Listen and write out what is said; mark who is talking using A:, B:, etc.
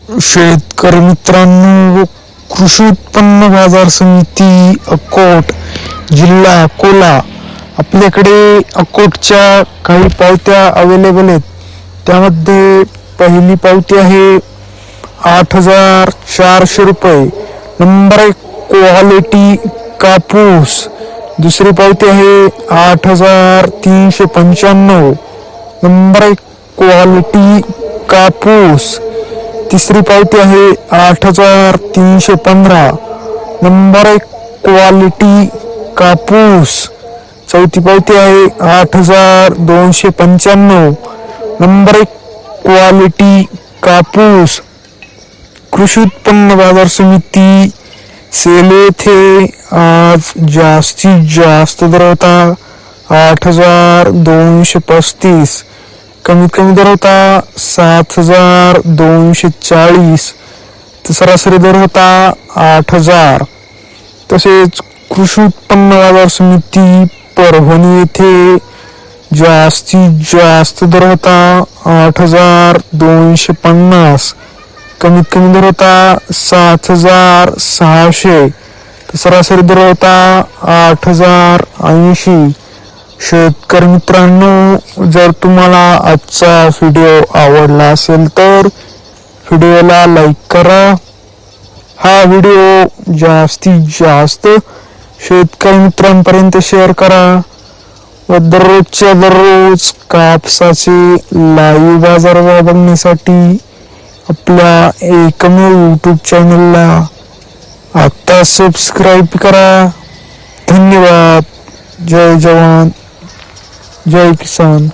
A: शेतकरी मित्रांनो, कृषी उत्पन्न बाजार समिती अकोट, जिल्हा अकोला, आपल्याकडे अकोटच्या काही पावत्या अवेलेबल आहेत. त्यामध्ये पहिली पावती आहे 8,400 रुपये, नंबर 1 क्वालिटी कापूस. दुसरी पावती आहे 8,395, नंबर 1 क्वालिटी कापूस. तिसरी पावती आहे 8,315, नंबर 1 क्वालिटी कापूस. चौथी पावती आहे 8,295, नंबर 1 क्वालिटी कापूस. कृषी उत्पन्न बाजार समिती सेल येथे आज जास्तीत जास्त दर होता 8,235, कमीत कमी दर होता 7,240, तर सरासरी दर होता 8,000. तसेच कृषी उत्पन्न बाजार समिती परभणी येथे जास्तीत जास्त दर होता 8,250, कमीत कमी दर होता 7,600, तर सरासरी दर होता 8,080. शेतकरी मित्रांनो, जर तुम्हाला आजचा व्हिडिओ आवडला असेल तर व्हिडिओला लाईक करा. हा व्हिडिओ जास्तीत जास्त शेतकरी मित्रांपर्यंत शेअर करा व दररोजच्या दररोज कापसाचे लाईव्ह बाजारभाव बघण्यासाठी आपल्या एकमेव यूट्यूब चॅनलला आता सबस्क्राईब करा. धन्यवाद. जय जवान, जय किसान.